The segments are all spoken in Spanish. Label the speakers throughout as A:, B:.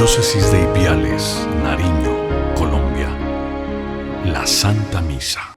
A: Diócesis de Ipiales, Nariño, Colombia. La Santa Misa.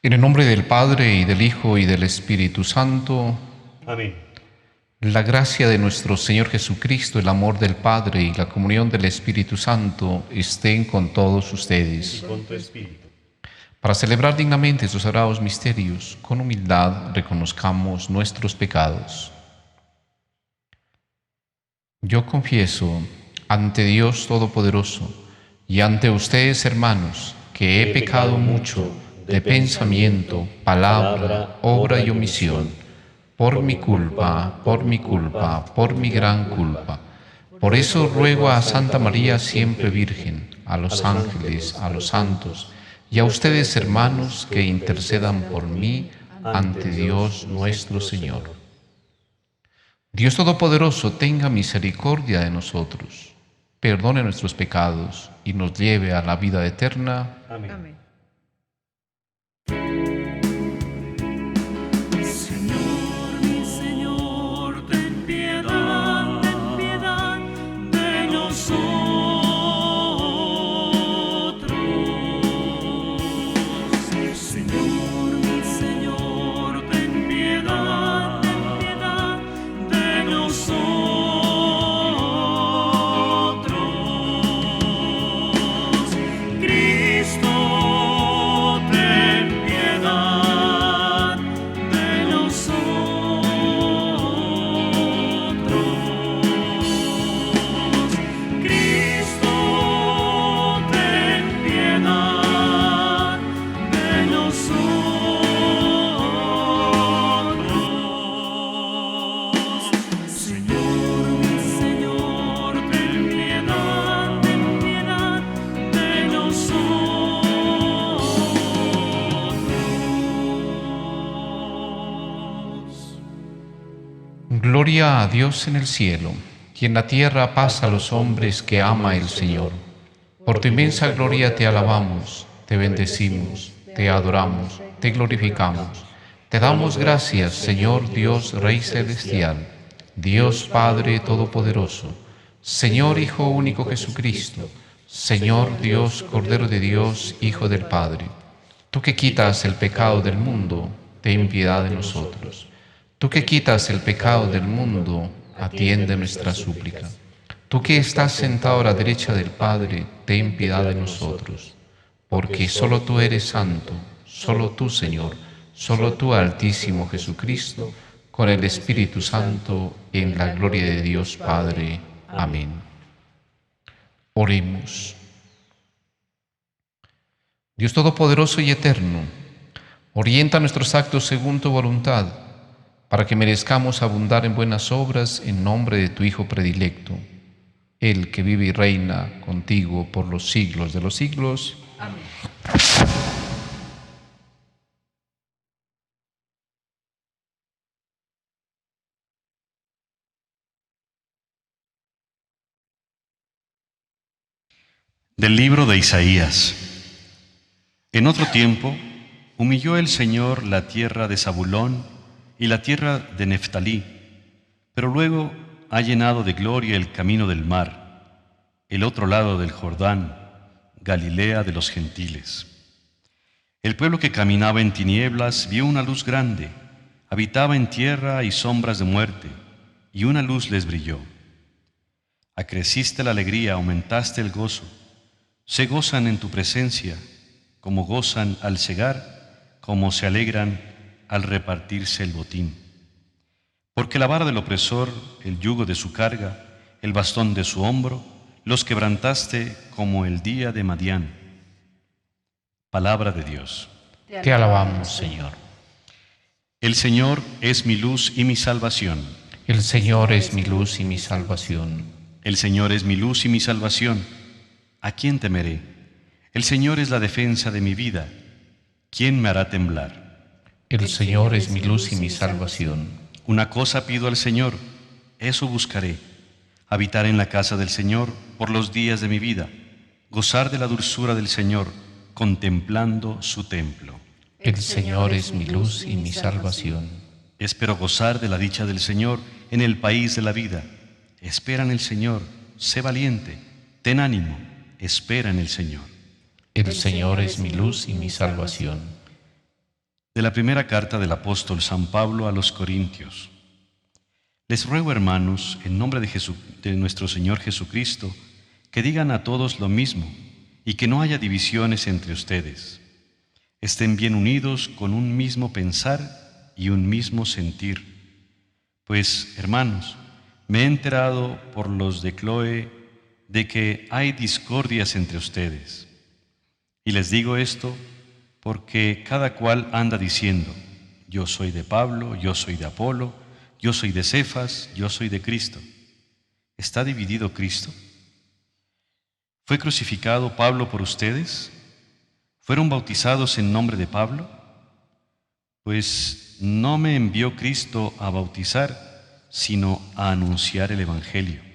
B: En el nombre del Padre, y del Hijo, y del Espíritu Santo.
C: Amén.
B: La gracia de nuestro Señor Jesucristo, el amor del Padre y la comunión del Espíritu Santo estén con todos ustedes.
C: Y con tu espíritu.
B: Para celebrar dignamente estos sagrados misterios, con humildad reconozcamos nuestros pecados. Yo confieso ante Dios Todopoderoso y ante ustedes, hermanos, que he pecado mucho de pensamiento, palabra, obra y omisión, por mi culpa, por mi gran culpa. Por eso ruego a Santa María siempre Virgen, a los ángeles, a los santos, y a ustedes, hermanos, que intercedan por mí ante Dios nuestro Señor. Dios Todopoderoso tenga misericordia de nosotros, perdone nuestros pecados y nos lleve a la vida eterna.
C: Amén.
D: Amén.
B: Gloria a Dios en el cielo, y en la tierra paz a los hombres que ama el Señor. Por tu inmensa gloria te alabamos, te bendecimos, te adoramos, te glorificamos. Te damos gracias, Señor Dios Rey Celestial, Dios Padre Todopoderoso, Señor Hijo único Jesucristo, Señor Dios Cordero de Dios, Hijo del Padre. Tú que quitas el pecado del mundo, ten piedad de nosotros. Tú que quitas el pecado del mundo, atiende nuestra súplica. Tú que estás sentado a la derecha del Padre, ten piedad de nosotros. Porque solo tú eres santo, solo tú, Señor, solo tú, Altísimo Jesucristo, con el Espíritu Santo, en la gloria de Dios Padre. Amén. Oremos. Dios Todopoderoso y Eterno, orienta nuestros actos según tu voluntad, para que merezcamos abundar en buenas obras en nombre de tu Hijo predilecto, Él que vive y reina contigo por los siglos de los siglos. Amén.
C: Del libro de Isaías. En otro tiempo, humilló el Señor la tierra de Zabulón y la tierra de Neftalí, pero luego ha llenado de gloria el camino del mar, el otro lado del Jordán, Galilea de los gentiles. El pueblo que caminaba en tinieblas vio una luz grande, habitaba en tierra y sombras de muerte, y una luz les brilló. Acreciste la alegría, aumentaste el gozo. Se gozan en tu presencia, como gozan al segar, como se alegran al repartirse el botín. Porque la vara del opresor, el yugo de su carga, el bastón de su hombro, los quebrantaste como el día de Madián. Palabra de Dios.
B: Te alabamos, Señor.
C: El Señor es mi luz y mi salvación.
B: El Señor es mi luz y mi salvación.
C: El Señor es mi luz y mi salvación. ¿A quién temeré? El Señor es la defensa de mi vida. ¿Quién me hará temblar?
B: El Señor es mi luz y mi salvación.
C: Una cosa pido al Señor, eso buscaré: habitar en la casa del Señor por los días de mi vida, gozar de la dulzura del Señor, contemplando su templo.
B: El Señor es mi luz y mi salvación.
C: Espero gozar de la dicha del Señor en el país de la vida. Espera en el Señor, sé valiente, ten ánimo, espera en el Señor.
B: El Señor es mi luz y mi salvación.
C: De la primera carta del apóstol San Pablo a los Corintios. Les ruego, hermanos, en nombre de nuestro Señor Jesucristo, que digan a todos lo mismo y que no haya divisiones entre ustedes. Estén bien unidos con un mismo pensar y un mismo sentir. Pues, hermanos, me he enterado por los de Cloé de que hay discordias entre ustedes. Y les digo esto porque cada cual anda diciendo: yo soy de Pablo, yo soy de Apolo, yo soy de Cefas, yo soy de Cristo. ¿Está dividido Cristo? ¿Fue crucificado Pablo por ustedes? ¿Fueron bautizados en nombre de Pablo? Pues no me envió Cristo a bautizar, sino a anunciar el Evangelio,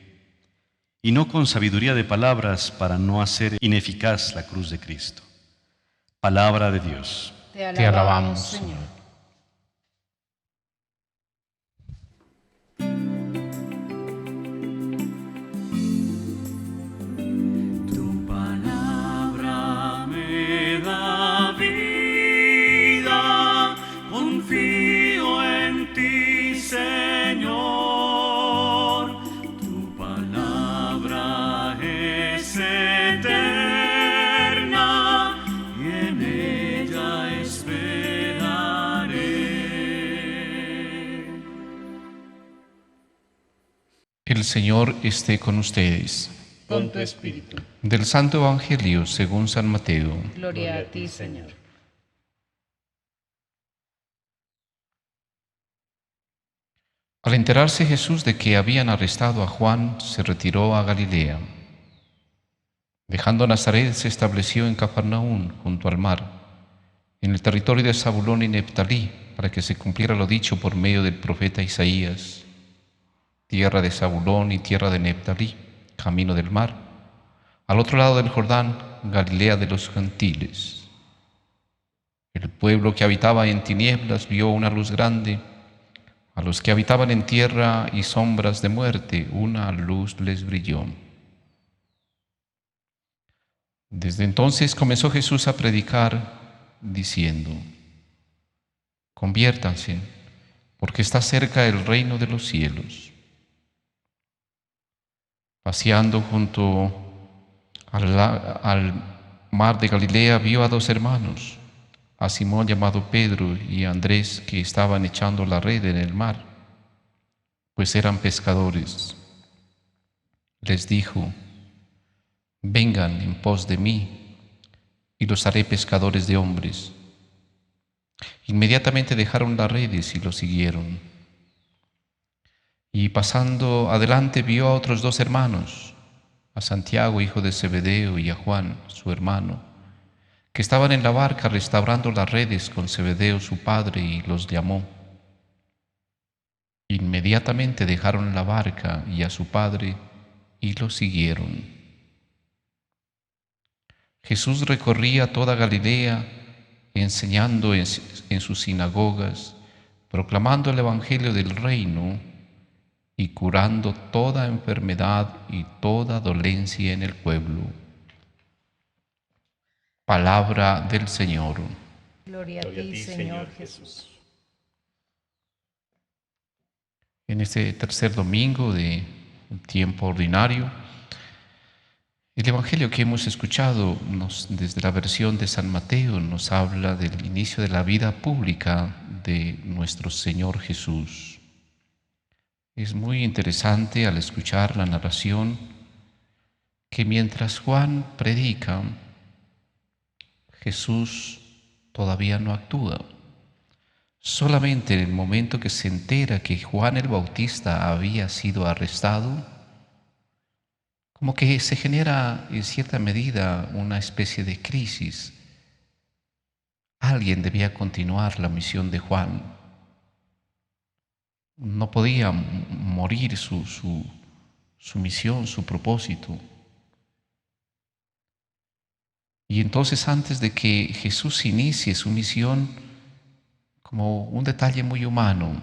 C: y no con sabiduría de palabras para no hacer ineficaz la cruz de Cristo. Palabra de Dios.
B: Te alabamos, Señor.
D: Tu palabra me da vida, confío en ti, Señor. Tu palabra es eterna y en ella esperaré.
B: El Señor esté con ustedes.
E: Con tu espíritu.
B: Del Santo Evangelio según San Mateo.
E: Gloria a ti, Señor.
B: Al enterarse Jesús de que habían arrestado a Juan, se retiró a Galilea. Dejando Nazaret, se estableció en Cafarnaún, junto al mar, en el territorio de Zabulón y Neftalí, para que se cumpliera lo dicho por medio del profeta Isaías: tierra de Zabulón y tierra de Neftalí, camino del mar, al otro lado del Jordán, Galilea de los gentiles. El pueblo que habitaba en tinieblas vio una luz grande. A los que habitaban en tierra y sombras de muerte, una luz les brilló. Desde entonces comenzó Jesús a predicar, diciendo: conviértanse, porque está cerca el reino de los cielos. Paseando junto al mar de Galilea, vio a dos hermanos, a Simón llamado Pedro y a Andrés, que estaban echando la red en el mar, pues eran pescadores. Les dijo: vengan en pos de mí, y los haré pescadores de hombres. Inmediatamente dejaron las redes y lo siguieron. Y pasando adelante vio a otros dos hermanos, a Santiago, hijo de Zebedeo, y a Juan, su hermano, que estaban en la barca restaurando las redes con Zebedeo su padre, y los llamó. Inmediatamente dejaron la barca y a su padre y lo siguieron. Jesús recorría toda Galilea, enseñando en sus sinagogas, proclamando el Evangelio del reino y curando toda enfermedad y toda dolencia en el pueblo. Palabra del Señor.
E: Gloria a ti, Señor Jesús.
B: En este tercer domingo de tiempo ordinario, el Evangelio que hemos escuchado desde la versión de San Mateo nos habla del inicio de la vida pública de nuestro Señor Jesús. Es muy interesante al escuchar la narración que mientras Juan predica, Jesús todavía no actúa. Solamente en el momento que se entera que Juan el Bautista había sido arrestado, como que se genera en cierta medida una especie de crisis. Alguien debía continuar la misión de Juan. No podía morir su misión, su propósito. Y entonces, antes de que Jesús inicie su misión, como un detalle muy humano,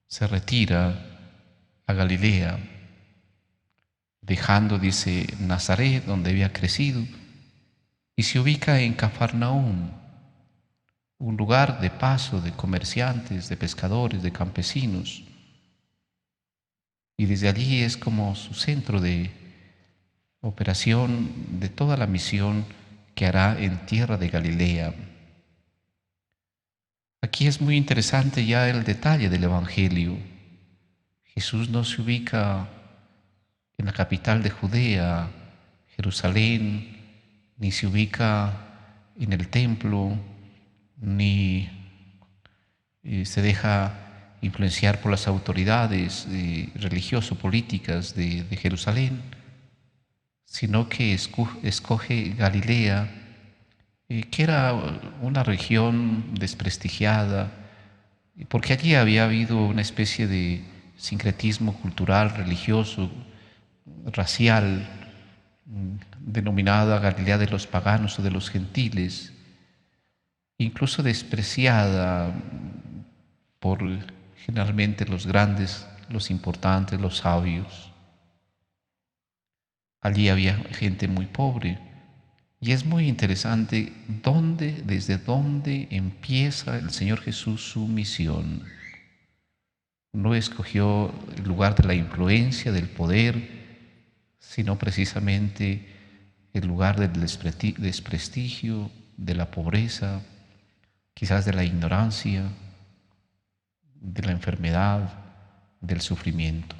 B: se retira a Galilea, dejando, dice, Nazaret, donde había crecido, y se ubica en Cafarnaúm, un lugar de paso de comerciantes, de pescadores, de campesinos. Y desde allí es como su centro de operación de toda la misión que hará en tierra de Galilea. Aquí es muy interesante ya el detalle del Evangelio. Jesús no se ubica en la capital de Judea, Jerusalén, ni se ubica en el templo, ni se deja influenciar por las autoridades religioso-políticas de Jerusalén, sino que escoge Galilea, que era una región desprestigiada, porque allí había habido una especie de sincretismo cultural, religioso, racial, denominada Galilea de los paganos o de los gentiles, incluso despreciada por generalmente los grandes, los importantes, los sabios. Allí había gente muy pobre. Y es muy interesante desde dónde empieza el Señor Jesús su misión. No escogió el lugar de la influencia, del poder, sino precisamente el lugar del desprestigio, de la pobreza, quizás de la ignorancia, de la enfermedad, del sufrimiento.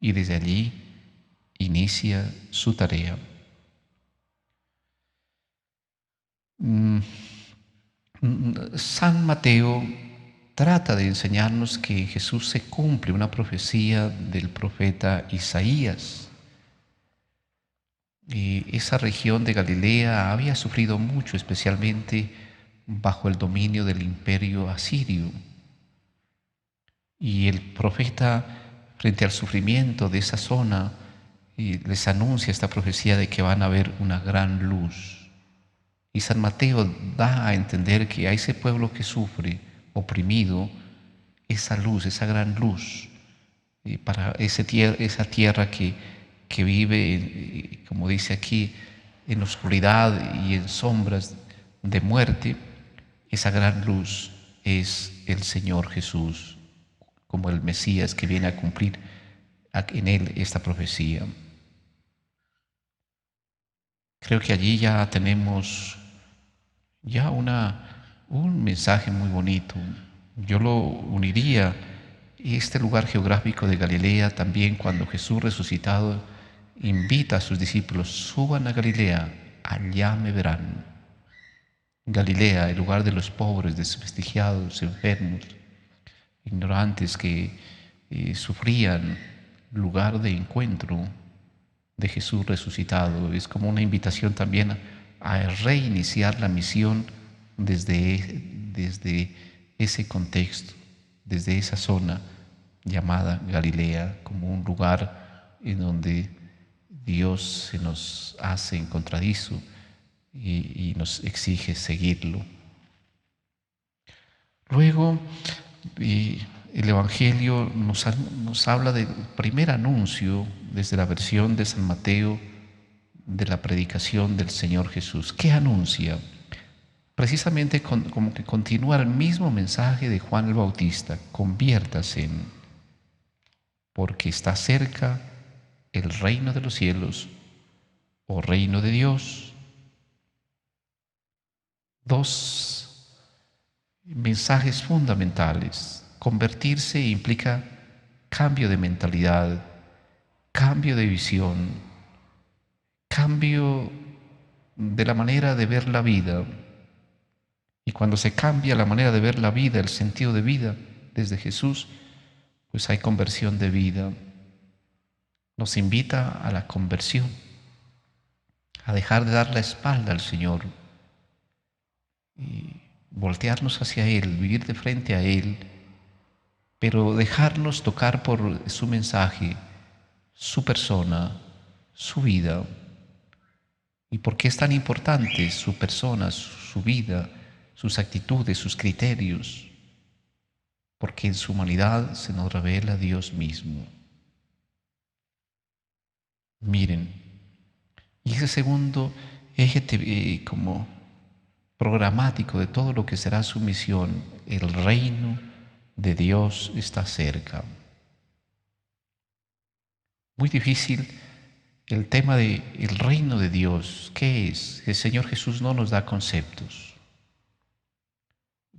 B: Y desde allí inicia su tarea. San Mateo trata de enseñarnos que en Jesús se cumple una profecía del profeta Isaías. Esa región de Galilea había sufrido mucho, especialmente bajo el dominio del imperio asirio. Y el profeta, frente al sufrimiento de esa zona, les anuncia esta profecía de que van a ver una gran luz. Y San Mateo da a entender que a ese pueblo que sufre, oprimido, esa luz, esa gran luz, para esa tierra que vive, como dice aquí, en oscuridad y en sombras de muerte, esa gran luz es el Señor Jesús, como el Mesías que viene a cumplir en él esta profecía. Creo que allí ya tenemos un mensaje muy bonito. Yo lo uniría este lugar geográfico de Galilea también cuando Jesús resucitado invita a sus discípulos: suban a Galilea, allá me verán. Galilea, el lugar de los pobres, desprestigiados, enfermos, ignorantes que sufrían, lugar de encuentro de Jesús resucitado. Es como una invitación también a reiniciar la misión desde ese contexto, desde esa zona llamada Galilea, como un lugar en donde Dios se nos hace encontradizo y nos exige seguirlo. Luego, el Evangelio nos habla del primer anuncio desde la versión de San Mateo de la predicación del Señor Jesús. ¿Qué anuncia? Precisamente como que continúa el mismo mensaje de Juan el Bautista: conviértase, porque está cerca el reino de los cielos o reino de Dios. Dos mensajes fundamentales. Convertirse implica cambio de mentalidad, cambio de visión, cambio de la manera de ver la vida. Y cuando se cambia la manera de ver la vida, el sentido de vida desde Jesús, pues hay conversión de vida. Nos invita a la conversión, a dejar de dar la espalda al Señor y voltearnos hacia Él, vivir de frente a Él, pero dejarnos tocar por su mensaje, su persona, su vida. ¿Y por qué es tan importante su persona, su vida, sus actitudes, sus criterios? Porque en su humanidad se nos revela Dios mismo. Miren, y ese segundo eje como programático de todo lo que será su misión: el reino de Dios está cerca. Muy difícil el tema del reino de Dios. ¿Qué es? El Señor Jesús no nos da conceptos.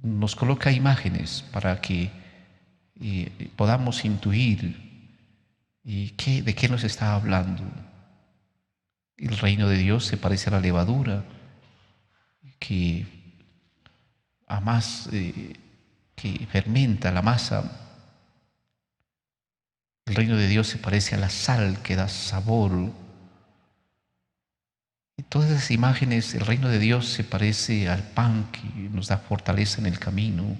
B: Nos coloca imágenes para que podamos intuir de qué nos está hablando. El reino de Dios se parece a la levadura que fermenta la masa. El reino de Dios se parece a la sal que da sabor. Y todas esas imágenes, el reino de Dios se parece al pan que nos da fortaleza en el camino,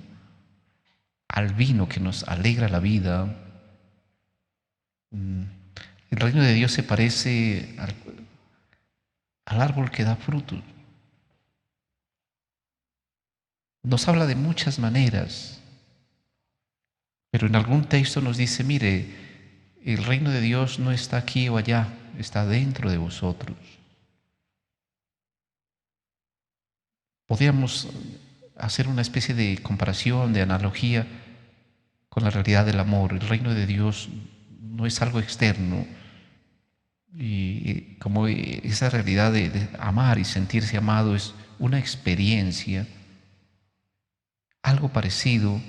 B: al vino que nos alegra la vida. El reino de Dios se parece al árbol que da fruto. Nos habla de muchas maneras, pero en algún texto nos dice: mire, el reino de Dios no está aquí o allá, está dentro de vosotros. Podríamos hacer una especie de comparación, de analogía con la realidad del amor. El reino de Dios no es algo externo, y como esa realidad de amar y sentirse amado es una experiencia. Algo parecido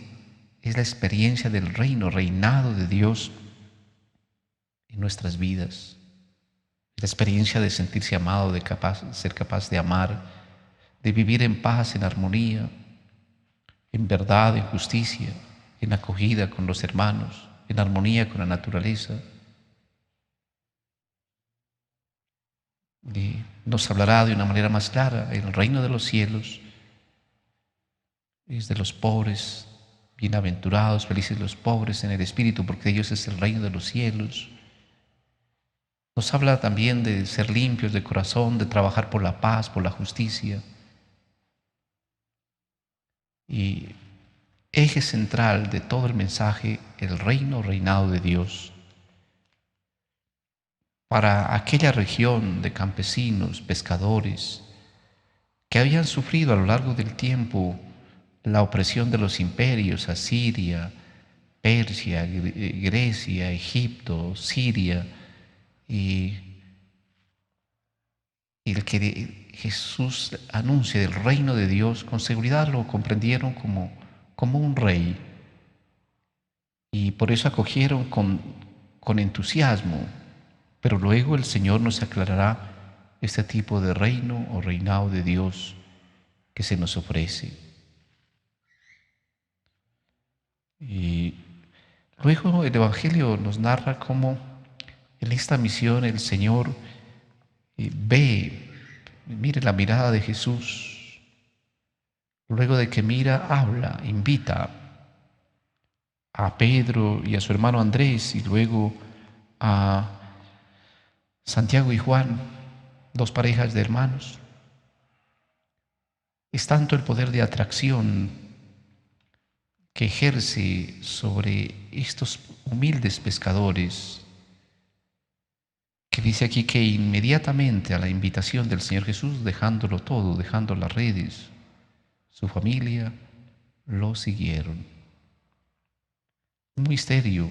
B: es la experiencia del reinado de Dios en nuestras vidas. La experiencia de sentirse amado, de ser capaz de amar, de vivir en paz, en armonía, en verdad, en justicia, en acogida con los hermanos, en armonía con la naturaleza. Y nos hablará de una manera más clara: el reino de los cielos es de los pobres. Bienaventurados, felices los pobres en el espíritu, porque de ellos es el reino de los cielos. Nos habla también de ser limpios de corazón, de trabajar por la paz, por la justicia. Y eje central de todo el mensaje: el reinado de Dios. Para aquella región de campesinos, pescadores, que habían sufrido a lo largo del tiempo la opresión de los imperios: Asiria, Persia, Grecia, Egipto, Siria, y el que Jesús anuncia del reino de Dios, con seguridad lo comprendieron como un rey, y por eso acogieron con entusiasmo. Pero luego el Señor nos aclarará este tipo de reino o reinado de Dios que se nos ofrece. Y luego el Evangelio nos narra cómo en esta misión el Señor mire la mirada de Jesús. Luego de que mira, habla, invita a Pedro y a su hermano Andrés, y luego a Santiago y Juan, dos parejas de hermanos. Es tanto el poder de atracción que ejerce sobre estos humildes pescadores, que dice aquí que inmediatamente a la invitación del Señor Jesús, dejándolo todo, dejando las redes, su familia, lo siguieron. Un misterio.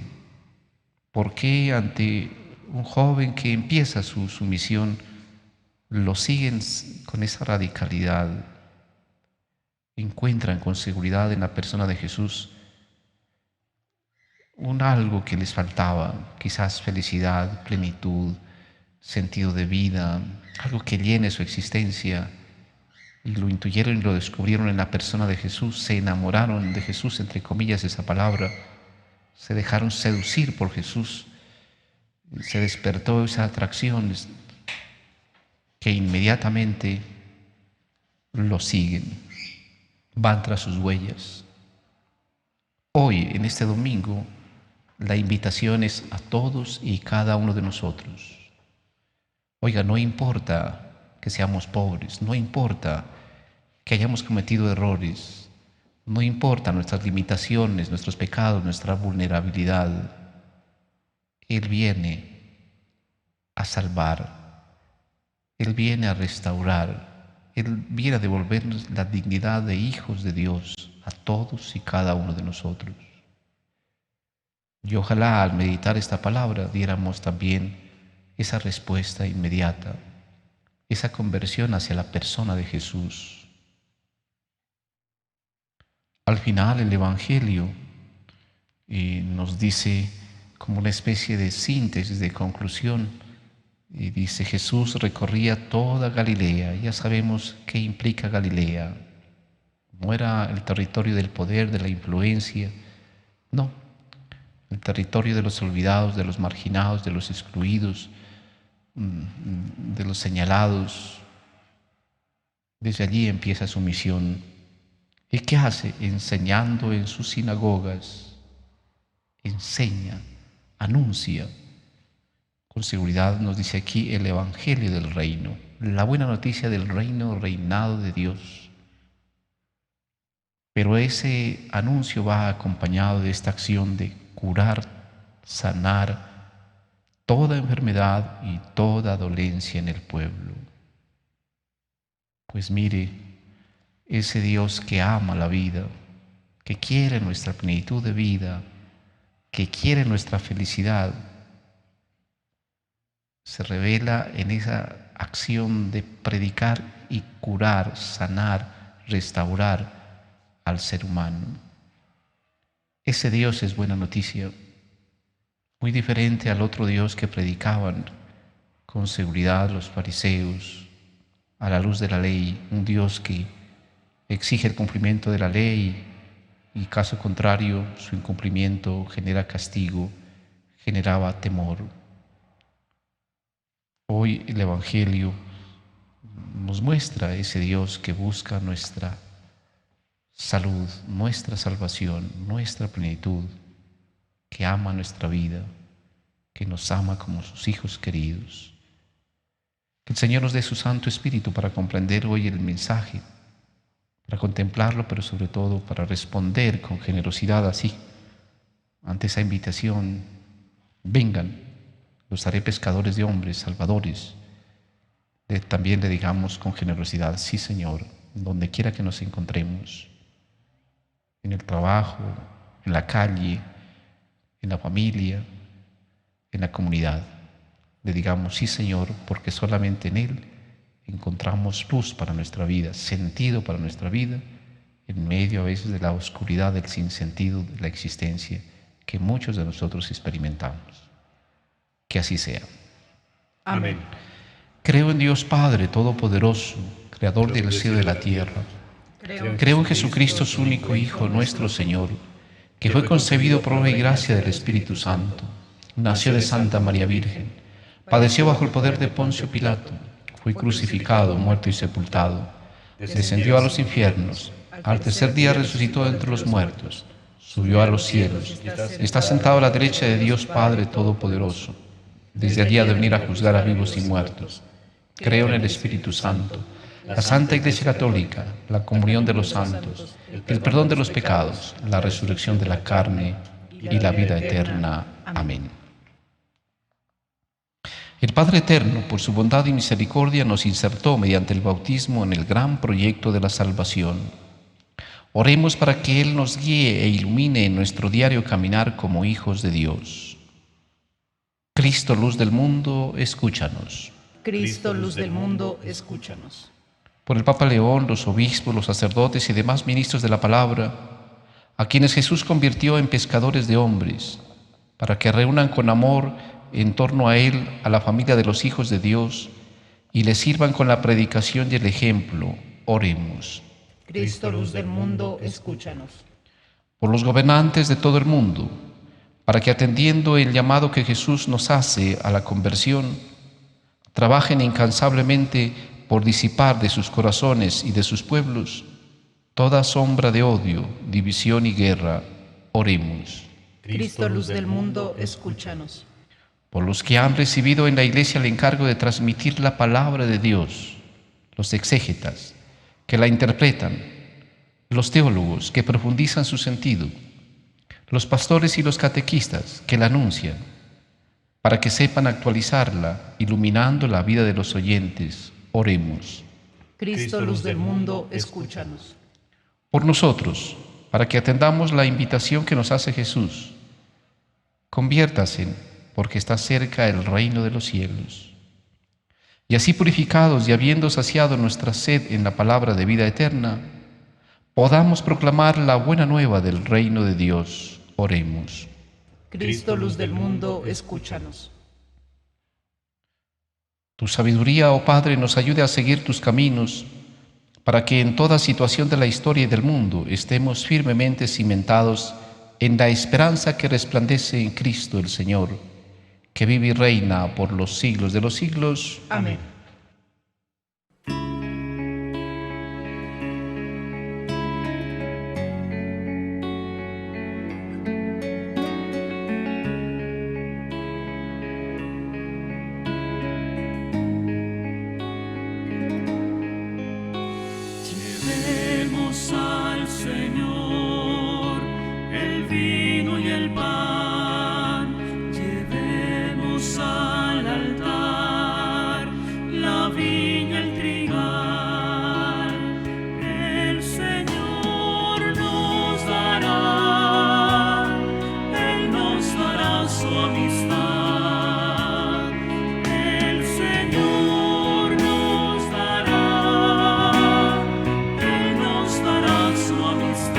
B: ¿Por qué ante un joven que empieza su misión lo siguen con esa radicalidad? Encuentran con seguridad en la persona de Jesús un algo que les faltaba, quizás felicidad, plenitud, sentido de vida, algo que llene su existencia, y lo intuyeron y lo descubrieron en la persona de Jesús, se enamoraron de Jesús, entre comillas esa palabra, se dejaron seducir por Jesús, se despertó esa atracción que inmediatamente lo siguen, van tras sus huellas. Hoy, en este domingo, la invitación es a todos y cada uno de nosotros. Oiga, no importa que seamos pobres, no importa que hayamos cometido errores, no importa nuestras limitaciones, nuestros pecados, nuestra vulnerabilidad. Él viene a salvar, Él viene a restaurar, Él viene a devolvernos la dignidad de hijos de Dios a todos y cada uno de nosotros. Y ojalá al meditar esta palabra diéramos también esa respuesta inmediata, esa conversión hacia la persona de Jesús. Al final el Evangelio nos dice como una especie de síntesis, de conclusión, y dice: Jesús recorría toda Galilea. Ya sabemos qué implica Galilea. No era el territorio del poder, de la influencia, no, el territorio de los olvidados, de los marginados, de los excluidos, de los señalados. Desde allí empieza su misión. ¿Y qué hace? Enseñando en sus sinagogas, enseña, anuncia. Con seguridad nos dice aquí el Evangelio del Reino, la buena noticia del reino, reinado de Dios. Pero ese anuncio va acompañado de esta acción de curar, sanar toda enfermedad y toda dolencia en el pueblo. Pues mire, ese Dios que ama la vida, que quiere nuestra plenitud de vida, que quiere nuestra felicidad, se revela en esa acción de predicar y curar, sanar, restaurar al ser humano. Ese Dios es buena noticia, muy diferente al otro Dios que predicaban con seguridad los fariseos a la luz de la ley, un Dios que exige el cumplimiento de la ley y caso contrario su incumplimiento genera castigo, generaba temor. Hoy el Evangelio nos muestra ese Dios que busca nuestra salud, nuestra salvación, nuestra plenitud, que ama nuestra vida, que nos ama como sus hijos queridos. Que el Señor nos dé su Santo Espíritu para comprender hoy el mensaje, para contemplarlo, pero sobre todo para responder con generosidad así, ante esa invitación: vengan, los haré pescadores de hombres, salvadores. También le digamos con generosidad: sí, Señor, donde quiera que nos encontremos, en el trabajo, en la calle, en la familia, en la comunidad. Le digamos: sí, Señor, porque solamente en Él encontramos luz para nuestra vida, sentido para nuestra vida, en medio a veces de la oscuridad, del sinsentido de la existencia que muchos de nosotros experimentamos. Que así sea.
E: Amén.
B: Creo en Dios Padre Todopoderoso, Creador del cielo y de la tierra. Creo en Jesucristo, su único Hijo, nuestro Señor, que fue concebido por obra y gracia del Espíritu Santo. Nació de Santa María Virgen. Padeció bajo el poder de Poncio Pilato. Fue crucificado, muerto y sepultado. Descendió a los infiernos. Al tercer día resucitó de entre los muertos. Subió a los cielos. Está sentado a la derecha de Dios Padre Todopoderoso. desde el día de venir a juzgar a vivos y muertos. Creo en el Espíritu Santo, la Santa Iglesia Católica, la comunión de los santos, el perdón de los pecados, la resurrección de la carne y la vida eterna. Amén. El Padre Eterno, por su bondad y misericordia, nos insertó mediante el bautismo en el gran proyecto de la salvación. Oremos para que Él nos guíe e ilumine en nuestro diario caminar como hijos de Dios. Cristo, luz del mundo, escúchanos.
E: Cristo, luz del mundo, escúchanos.
B: Por el Papa León, los obispos, los sacerdotes y demás ministros de la palabra, a quienes Jesús convirtió en pescadores de hombres, para que reúnan con amor en torno a Él a la familia de los hijos de Dios y les sirvan con la predicación y el ejemplo. Oremos.
E: Cristo, luz del mundo, escúchanos.
B: Por los gobernantes de todo el mundo, para que atendiendo el llamado que Jesús nos hace a la conversión, trabajen incansablemente por disipar de sus corazones y de sus pueblos toda sombra de odio, división y guerra. Oremos.
E: Cristo, luz del mundo, escúchanos.
B: Por los que han recibido en la Iglesia el encargo de transmitir la palabra de Dios, los exégetas, que la interpretan, los teólogos, que profundizan su sentido, los pastores y los catequistas, que la anuncian, para que sepan actualizarla, iluminando la vida de los oyentes. Oremos.
E: Cristo, luz del mundo, escúchanos.
B: Por nosotros, para que atendamos la invitación que nos hace Jesús. Conviértase, porque está cerca el reino de los cielos. Y así purificados y habiendo saciado nuestra sed en la palabra de vida eterna, podamos proclamar la buena nueva del reino de Dios. Oremos.
E: Cristo, luz del mundo, escúchanos.
B: Tu sabiduría, oh Padre, nos ayude a seguir tus caminos, para que en toda situación de la historia y del mundo estemos firmemente cimentados en la esperanza que resplandece en Cristo el Señor, que vive y reina por los siglos de los siglos.
E: Amén.
D: Llevemos al Señor el vino y el pan, llevemos al altar la viña, el trigal. El Señor nos dará, Él nos dará su amistad. El Señor nos dará, Él nos dará su amistad.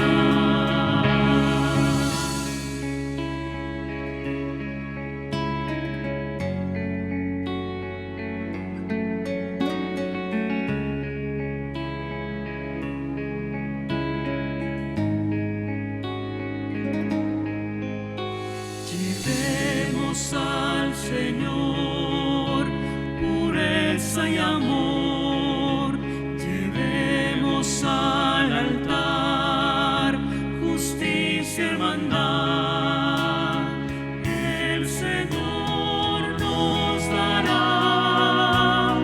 D: Llevemos al Señor pureza y amor, llevemos al altar justicia y hermandad. El Señor nos dará,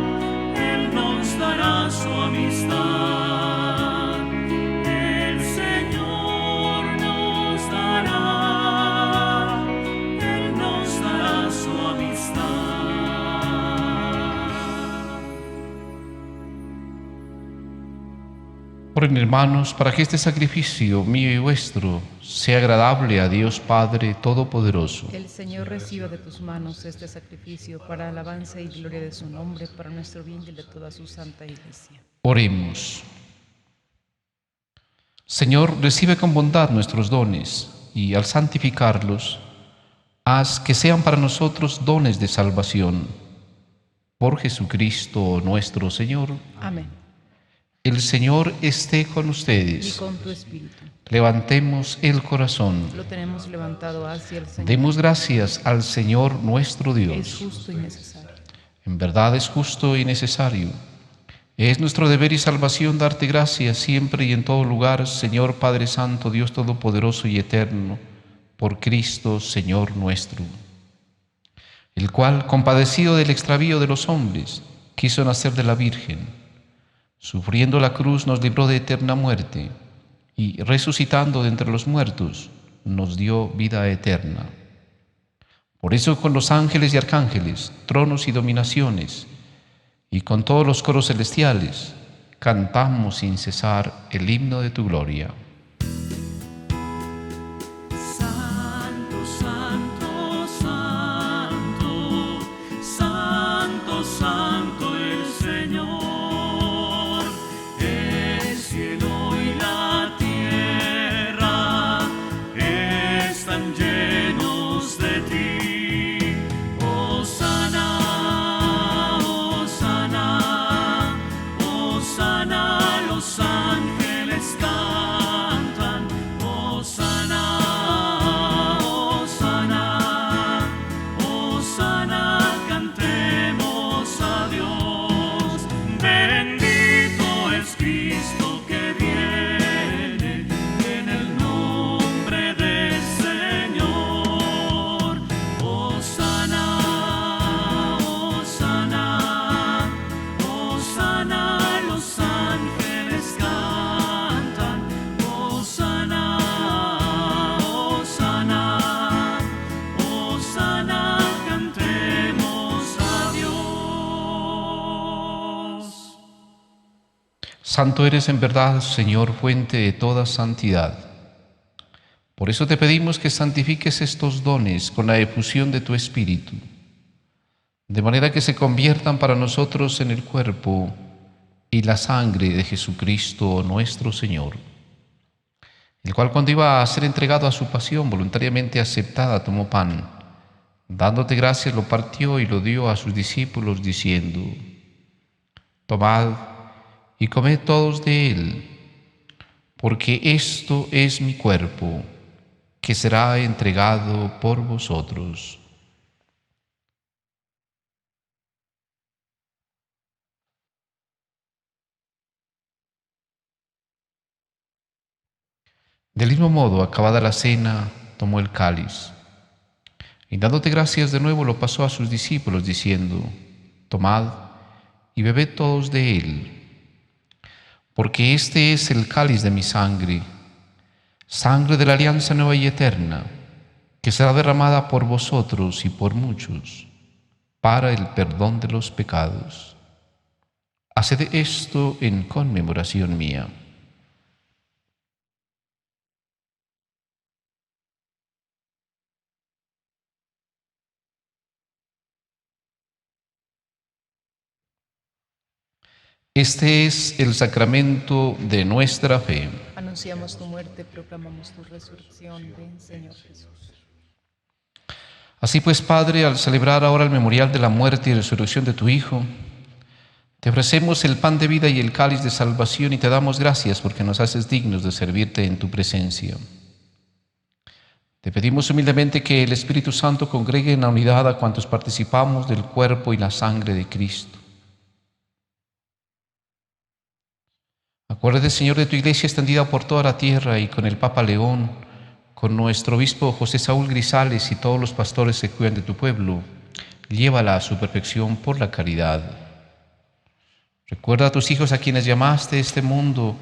D: Él nos dará su amistad. El Señor nos dará, Él nos dará su amistad.
B: Oren, hermanos, para que este sacrificio mío y vuestro sea agradable a Dios Padre Todopoderoso.
E: Que el Señor reciba de tus manos este sacrificio para alabanza y gloria de su nombre, para nuestro bien y el de toda su santa Iglesia.
B: Oremos. Señor, recibe con bondad nuestros dones y al santificarlos, haz que sean para nosotros dones de salvación. Por Jesucristo nuestro Señor.
E: Amén.
B: El Señor esté con
E: Y
B: ustedes.
E: con tu espíritu.
B: Levantemos el corazón.
E: Lo tenemos levantado hacia el Señor.
B: Demos gracias al Señor nuestro
E: Es
B: Dios.
E: justo y necesario.
B: En verdad es justo y necesario. Es nuestro deber y salvación darte gracias siempre y en todo lugar, Señor Padre Santo, Dios Todopoderoso y Eterno, por Cristo, Señor nuestro. el cual, compadecido del extravío de los hombres, quiso nacer de la Virgen. Sufriendo la cruz nos libró de eterna muerte y, resucitando de entre los muertos, nos dio vida eterna. Por eso con los ángeles y arcángeles, tronos y dominaciones, y con todos los coros celestiales, cantamos sin cesar el himno de tu gloria.
D: Santo, santo, santo, santo, santo el Señor. El cielo y la tierra están llenos de ti. Hosana, hosana, hosana, los ángeles cantan. Hosana, hosana, hosana, cantemos a Dios. Bendito es Cristo que viene en el nombre del Señor. Hosana, hosana, hosana, los ángeles cantan. Hosana, hosana, hosana, cantemos a Dios.
B: Santo eres en verdad, Señor, fuente de toda santidad. Por eso te pedimos que santifiques estos dones con la efusión de tu Espíritu, de manera que se conviertan para nosotros en el cuerpo y la sangre de Jesucristo nuestro Señor, el cual, cuando iba a ser entregado a su pasión voluntariamente aceptada, tomó pan, dándote gracias, lo partió y lo dio a sus discípulos, diciendo: Tomad y comed todos de él, porque esto es mi cuerpo, que será entregado por vosotros. Del mismo modo, acabada la cena, tomó el cáliz, y dándote gracias de nuevo, lo pasó a sus discípulos, diciendo: Tomad y bebed todos de él, porque este es el cáliz de mi sangre, sangre de la alianza nueva y eterna, que será derramada por vosotros y por muchos, para el perdón de los pecados. Haced esto en conmemoración mía. Este es el sacramento de nuestra fe.
E: Anunciamos tu muerte, proclamamos tu resurrección. Ven, Señor Jesús.
B: Así pues, Padre, al celebrar ahora el memorial de la muerte y resurrección de tu Hijo, te ofrecemos el pan de vida y el cáliz de salvación y te damos gracias porque nos haces dignos de servirte en tu presencia. Te pedimos humildemente que el Espíritu Santo congregue en la unidad a cuantos participamos del cuerpo y la sangre de Cristo. Acuérdate, Señor, de tu iglesia extendida por toda la tierra y con el Papa León, con nuestro obispo José Saúl Grisales y todos los pastores que cuidan de tu pueblo. Llévala a su perfección por la caridad. Recuerda a tus hijos a quienes llamaste este mundo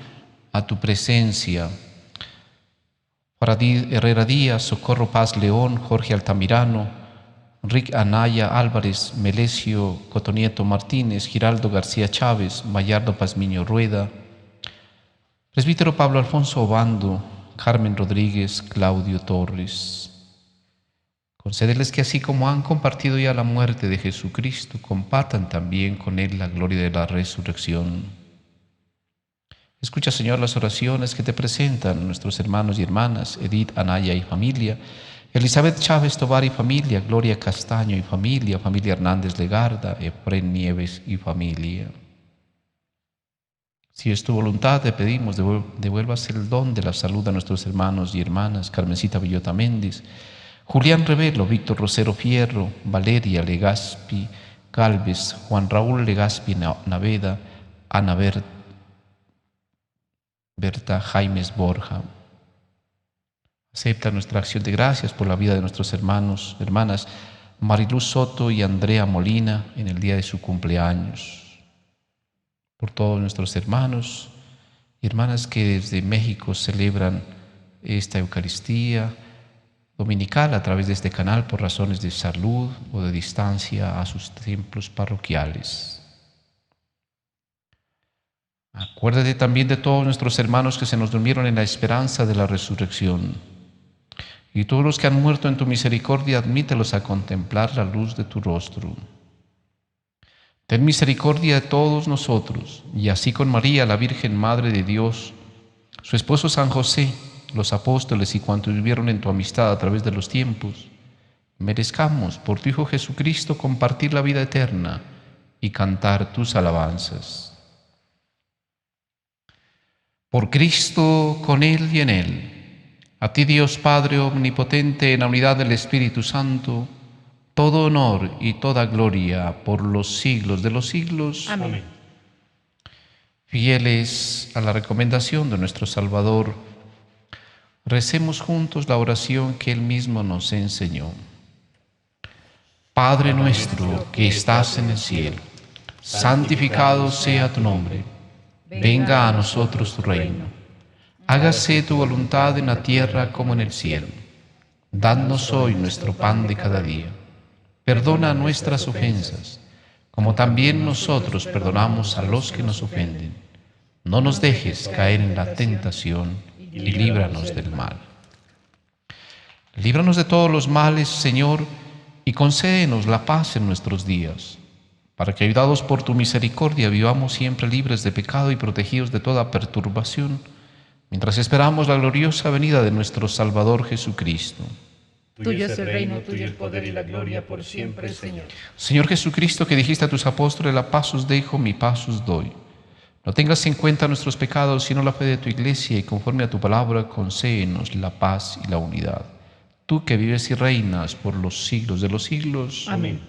B: a tu presencia. Faradí Herrera Díaz, Socorro Paz León, Jorge Altamirano, Rick Anaya Álvarez, Melesio Cotonieto Martínez, Giraldo García Chávez, Mayardo Pazmiño Rueda, Presbítero Pablo Alfonso Obando, Carmen Rodríguez, Claudio Torres. Concédeles que así como han compartido ya la muerte de Jesucristo, compartan también con Él la gloria de la resurrección. Escucha, Señor, las oraciones que te presentan nuestros hermanos y hermanas, Edith Anaya y familia, Elizabeth Chávez Tobar y familia, Gloria Castaño y familia, familia Hernández Legarda, Efren Nieves y familia. Si es tu voluntad, te pedimos, devuelvas el don de la salud a nuestros hermanos y hermanas, Carmencita Villota Méndez, Julián Revelo, Víctor Rosero Fierro, Valeria Legaspi Galvez, Juan Raúl Legaspi Naveda, Ana Berta Jaimes Borja. Acepta nuestra acción de gracias por la vida de nuestros hermanos, hermanas Mariluz Soto y Andrea Molina en el día de su cumpleaños. Por todos nuestros hermanos y hermanas que desde México celebran esta Eucaristía dominical a través de este canal por razones de salud o de distancia a sus templos parroquiales. Acuérdate también de todos nuestros hermanos que se nos durmieron en la esperanza de la resurrección. Y todos los que han muerto en tu misericordia, admítelos a contemplar la luz de tu rostro. Ten misericordia de todos nosotros, y así con María, la Virgen Madre de Dios, su esposo San José, los apóstoles y cuantos vivieron en tu amistad a través de los tiempos, merezcamos por tu Hijo Jesucristo compartir la vida eterna y cantar tus alabanzas. Por Cristo, con Él y en Él, a ti Dios Padre Omnipotente, en la unidad del Espíritu Santo, todo honor y toda gloria por los siglos de los siglos.
E: Amén.
B: Fieles a la recomendación de nuestro Salvador, recemos juntos la oración que Él mismo nos enseñó. Padre nuestro que estás en el cielo, santificado sea tu nombre. Venga a nosotros tu reino. Hágase tu voluntad en la tierra como en el cielo. Danos hoy nuestro pan de cada día. Perdona nuestras ofensas, como también nosotros perdonamos a los que nos ofenden. No nos dejes caer en la tentación y líbranos del mal. Líbranos de todos los males, Señor, y concédenos la paz en nuestros días, para que, ayudados por tu misericordia, vivamos siempre libres de pecado y protegidos de toda perturbación, mientras esperamos la gloriosa venida de nuestro Salvador Jesucristo.
E: Tuyo es el reino, tuyo el poder y la gloria por siempre, Señor.
B: Señor Jesucristo, que dijiste a tus apóstoles: la paz os dejo, mi paz os doy. No tengas en cuenta nuestros pecados, sino la fe de tu Iglesia, y conforme a tu palabra, concédenos la paz y la unidad. Tú que vives y reinas por los siglos de los siglos.
E: Amén.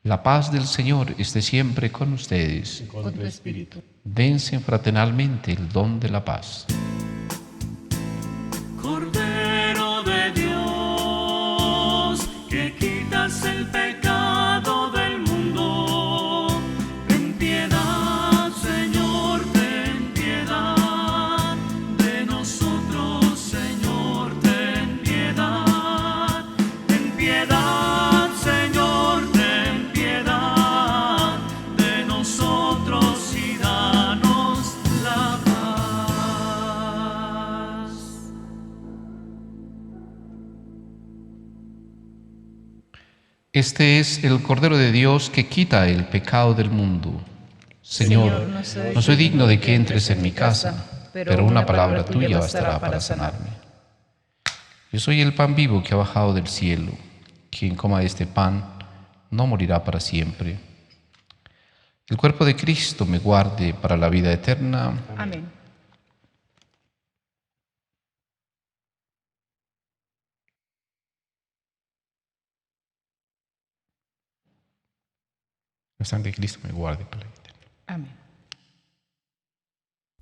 B: La paz del Señor esté siempre con ustedes.
E: Con tu espíritu.
B: Dense fraternalmente el don de la paz.
D: Cordero de Dios, que quitas el pecado del mundo, ten piedad, Señor, ten piedad de nosotros, Señor, ten piedad, Señor, ten piedad de nosotros y danos la paz.
B: Este es el Cordero de Dios que quita el pecado del mundo. Señor, no soy digno de que entres en mi casa, pero una palabra tuya bastará para sanarme. Yo soy el pan vivo que ha bajado del cielo. Quien coma este pan no morirá para siempre. El cuerpo de Cristo me guarde para la vida eterna.
E: Amén.
B: La sangre de Cristo me guarde para la vida eterna.
E: Amén.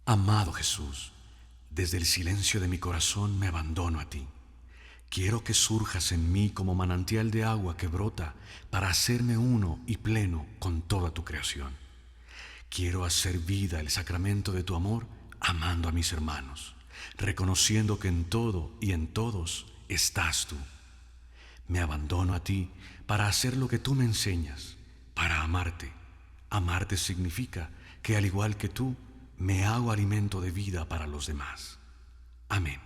A: Amado Jesús, desde el silencio de mi corazón me abandono a ti. Quiero que surjas en mí como manantial de agua que brota para hacerme uno y pleno con toda tu creación. Quiero hacer vida el sacramento de tu amor, amando a mis hermanos, reconociendo que en todo y en todos estás tú. Me abandono a ti para hacer lo que tú me enseñas, para amarte. Amarte significa que, al igual que tú, me hago alimento de vida para los demás. Amén.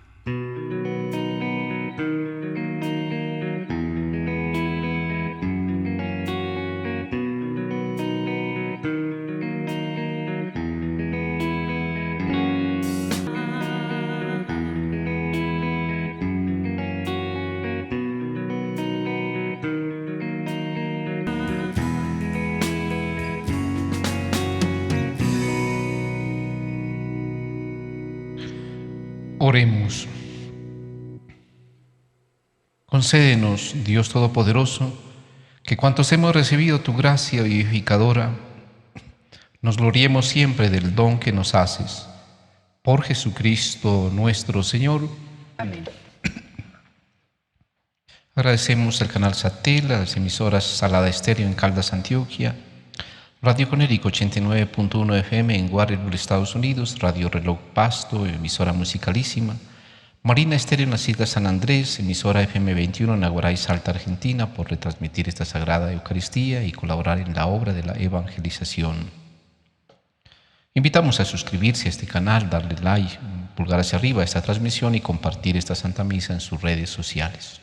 B: Oremos. Concédenos, Dios Todopoderoso, que cuantos hemos recibido tu gracia vivificadora, nos gloriemos siempre del don que nos haces. Por Jesucristo nuestro Señor.
E: Amén.
B: Agradecemos al canal Satel, a las emisoras Salada Estéreo en Caldas, Antioquia, Radio Conérico 89.1 FM en Waterbury, Estados Unidos, Radio Reloj Pasto, emisora musicalísima, Marina Estéreo en las Islas San Andrés, emisora FM 21 en Aguaray, Salta, Argentina, por retransmitir esta Sagrada Eucaristía y colaborar en la obra de la evangelización. Invitamos a suscribirse a este canal, darle like, pulgar hacia arriba a esta transmisión y compartir esta Santa Misa en sus redes sociales.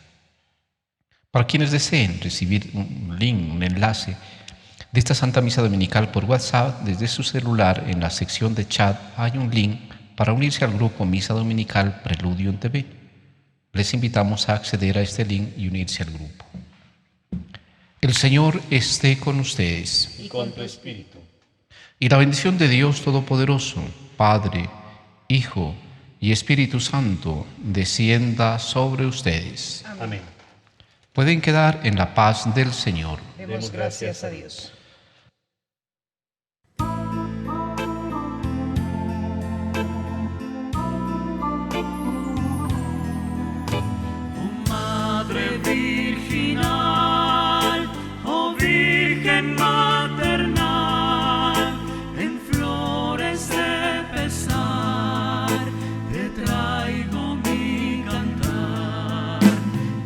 B: Para quienes deseen recibir un link, un enlace de esta Santa Misa Dominical por WhatsApp, desde su celular en la sección de chat hay un link para unirse al grupo Misa Dominical Preludio en TV. Les invitamos a acceder a este link y unirse al grupo. El Señor esté con ustedes.
F: Y con tu espíritu.
B: Y la bendición de Dios Todopoderoso, Padre, Hijo y Espíritu Santo, descienda sobre ustedes.
F: Amén.
B: Pueden quedar en la paz del Señor.
E: Demos gracias a Dios.
D: Madre virginal, oh Virgen maternal, en flores de pesar, te traigo mi cantar,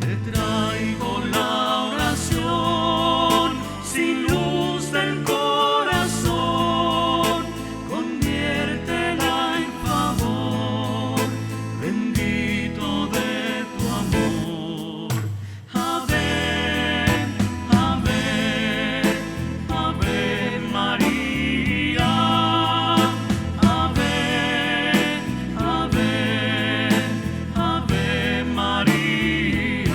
D: te traigo la oración, sin luz del corazón, conviértela en favor, bendito de tu amor. Ave, ave, ave María. Ave, ave, ave María.